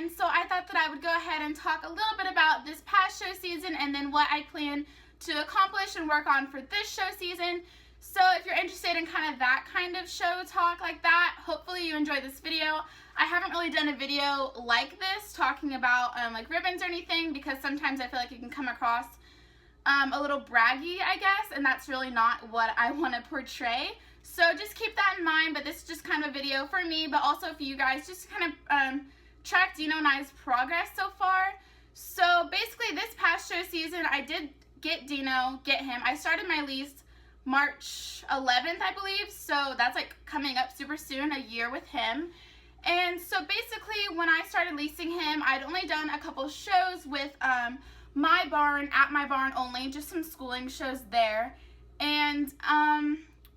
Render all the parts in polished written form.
And so I thought that I would go ahead and talk a little bit about this past show season and then what I plan to accomplish and work on for this show season. So if you're interested in kind of that kind of show talk like that, hopefully you enjoy this video. I haven't really done a video like this talking about like ribbons or anything, because sometimes I feel like it can come across a little braggy, I guess, and that's really not what I want to portray. So just keep that in mind, but this is just kind of a video for me, but also for you guys, just to kind of track Dino and I's progress so far. So basically this past show season, I did get him. I started my lease March 11th, I believe, so that's like coming up super soon, a year with him. And so basically when I started leasing him, I'd only done a couple shows with my barn, at my barn only, just some schooling shows there. And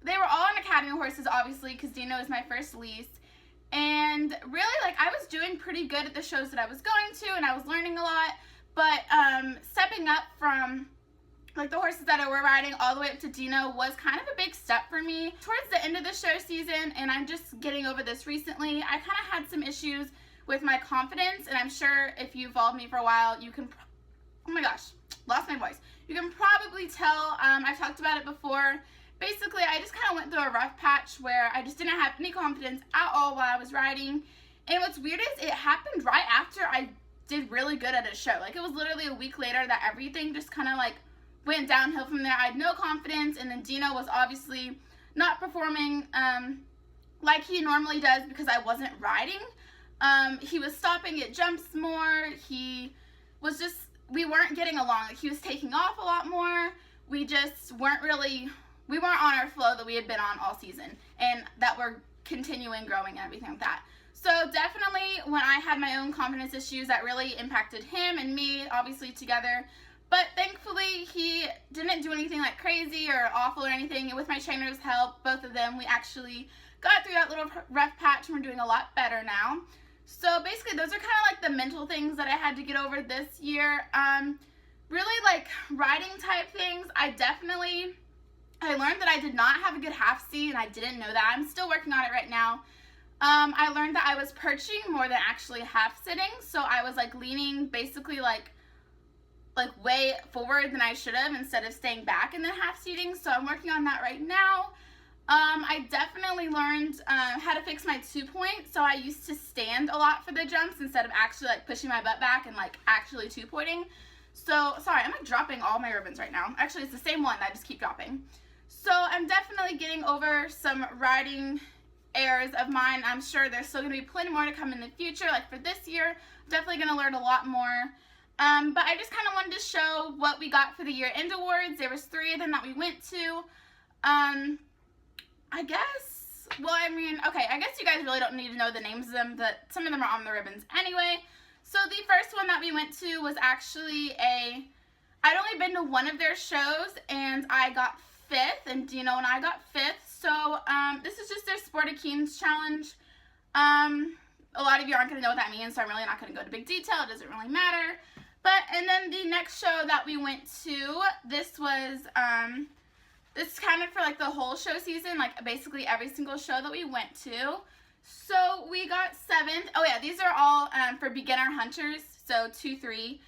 they were all on Academy horses, obviously, because Dino is my first lease. And really, like, I was doing pretty good at the shows that I was going to, and I was learning a lot. But stepping up from like the horses that I were riding all the way up to Dino was kind of a big step for me. Towards the end of the show season, and I'm just getting over this recently, I kind of had some issues with my confidence, and I'm sure if you followed me for a while, you can, oh my gosh, lost my voice. You can probably tell, I've talked about it before. Basically, I just kind of went through a rough patch where I just didn't have any confidence at all while I was riding. And what's weird is it happened right after I did really good at a show. Like, it was literally a week later that everything just kind of like went downhill from there. I had no confidence, and then Dino was obviously not performing like he normally does because I wasn't riding. He was stopping at jumps more. He was just, we weren't getting along. Like, he was taking off a lot more. We just weren't really, we weren't on our flow that we had been on all season, and that we're continuing growing and everything like that. So definitely when I had my own confidence issues, that really impacted him and me, obviously together. But thankfully, he didn't do anything like crazy or awful or anything. And with my trainer's help, both of them, we actually got through that little rough patch, and we're doing a lot better now. So basically, those are kind of like the mental things that I had to get over this year. Really like riding type things, I learned that I did not have a good half seat, and I didn't know that. I'm still working on it right now. I learned that I was perching more than actually half sitting. So I was like leaning basically like way forward than I should have, instead of staying back and then half seating. So I'm working on that right now. I definitely learned how to fix my 2-point. So I used to stand a lot for the jumps instead of actually like pushing my butt back and like actually 2-pointing. So sorry, I'm like dropping all my ribbons right now. Actually, it's the same one that I just keep dropping. So I'm definitely getting over some riding errors of mine. I'm sure there's still gonna be plenty more to come in the future. Like for this year, I'm definitely gonna learn a lot more. But I just kind of wanted to show what we got for the year-end awards. There was 3 of them that we went to. I guess, well, I mean, okay, I guess you guys really don't need to know the names of them, but some of them are on the ribbons anyway. So the first one that we went to was actually I'd only been to one of their shows, and I got 5th, and Dino and I got 5th. So this is just their Sport Equines challenge. A lot of you aren't going to know what that means, so I'm really not going to go into big detail. It doesn't really matter. And then the next show that we went to, this was, this is kind of for like the whole show season, like basically every single show that we went to. So we got 7th. Oh yeah, these are all for beginner hunters, so 2, 3.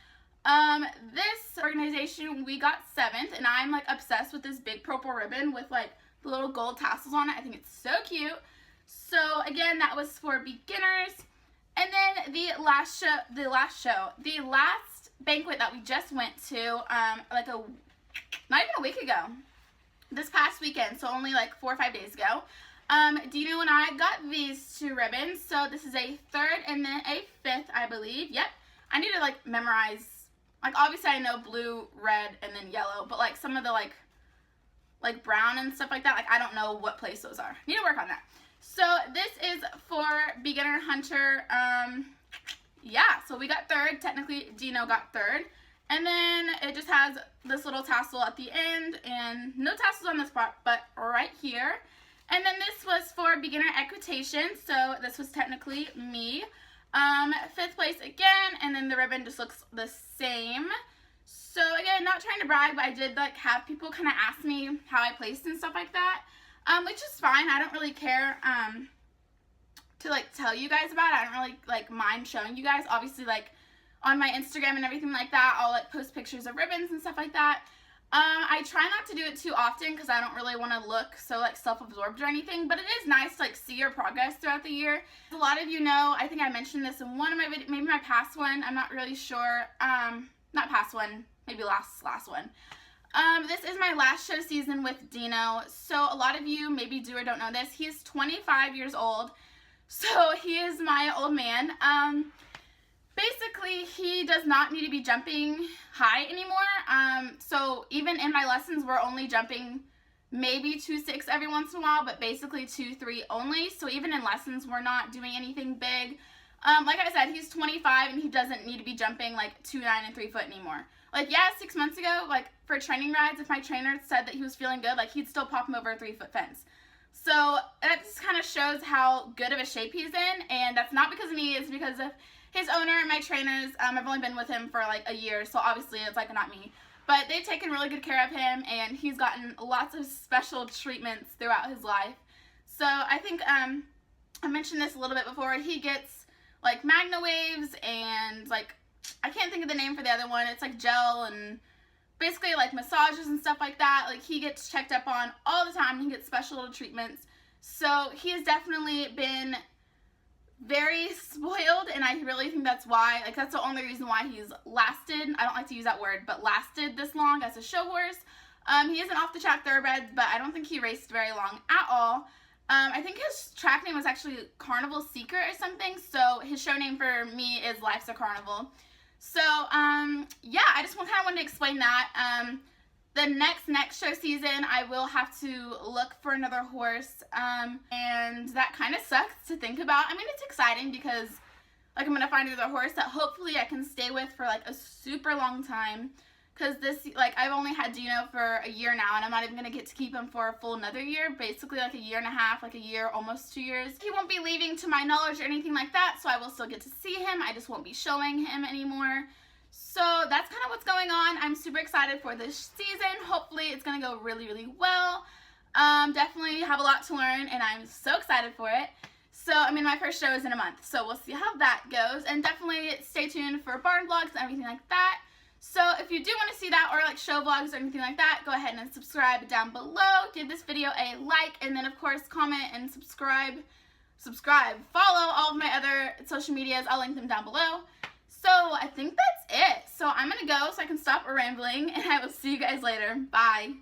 This organization, we got 7th, and I'm like obsessed with this big purple ribbon with like the little gold tassels on it. I think it's so cute. So again, that was for beginners. And then the last banquet that we just went to, like not even a week ago, this past weekend, so only like 4 or 5 days ago, Dino and I got these 2 ribbons. So this is a 3rd and then a 5th, I believe. Yep. I need to like memorize, like obviously I know blue, red, and then yellow, but like some of the like brown and stuff like that, like I don't know what place those are. Need to work on that. So this is for beginner hunter. Yeah, so we got 3rd. Technically, Dino got 3rd. And then it just has this little tassel at the end, and no tassels on this part, but right here. And then this was for beginner equitation, so this was technically me. 5th place again, and then the ribbon just looks the same. So again, not trying to brag, but I did like have people kind of ask me how I placed and stuff like that, which is fine. I don't really care actually like tell you guys about it. I don't really like mind showing you guys. Obviously, like on my Instagram and everything like that, I'll like post pictures of ribbons and stuff like that. I try not to do it too often because I don't really want to look so like self-absorbed or anything, but it is nice to like see your progress throughout the year. A lot of you know, I think I mentioned this in one of my videos, maybe my past one, I'm not really sure, not past one, maybe last one. This is my last show season with Dino, so a lot of you maybe do or don't know this. He is 25 years old, so he is my old man. Basically, he does not need to be jumping high anymore. So even in my lessons, we're only jumping maybe 2-6 every once in a while, but basically 2-3 only. So even in lessons, we're not doing anything big. Like I said, he's 25 and he doesn't need to be jumping like 2, 9, and 3 foot anymore. Like, yeah, 6 months ago, like for training rides, if my trainer said that he was feeling good, like he'd still pop him over a 3-foot fence. So that just kind of shows how good of a shape he's in, and that's not because of me, it's because of his owner and my trainers. I've only been with him for like a year, so obviously it's like not me. But they've taken really good care of him, and he's gotten lots of special treatments throughout his life. So I think, I mentioned this a little bit before, he gets like Magna Waves and like, I can't think of the name for the other one, it's like gel and basically like massages and stuff like that. Like he gets checked up on all the time, he gets special little treatments. So he has definitely been very spoiled, and I really think that's why, like that's the only reason why he's lasted, I don't like to use that word, but lasted this long as a show horse. He is an off-the-track thoroughbred, but I don't think he raced very long at all. I think his track name was actually Carnival Secret or something, so his show name for me is Life's a Carnival. So, yeah, I just kind of wanted to explain that. The next show season, I will have to look for another horse, and that kind of sucks to think about. I mean, it's exciting because, like, I'm going to find another horse that hopefully I can stay with for, like, a super long time, because this, like, I've only had Dino for a year now, and I'm not even going to get to keep him for a full another year, basically, like, a year and a half, like, a year, almost 2 years. He won't be leaving to my knowledge or anything like that, so I will still get to see him. I just won't be showing him anymore. So that's kind of what's going on. I'm super excited for this season. Hopefully it's going to go really, really well. Definitely have a lot to learn, and I'm so excited for it. So, I mean, my first show is in a month, so we'll see how that goes. And definitely stay tuned for barn vlogs and everything like that. So if you do want to see that, or like show vlogs or anything like that, go ahead and subscribe down below. Give this video a like, and then of course comment and subscribe. Follow all of my other social medias. I'll link them down below. So I think that's it. So I'm going to go so I can stop rambling, and I will see you guys later. Bye.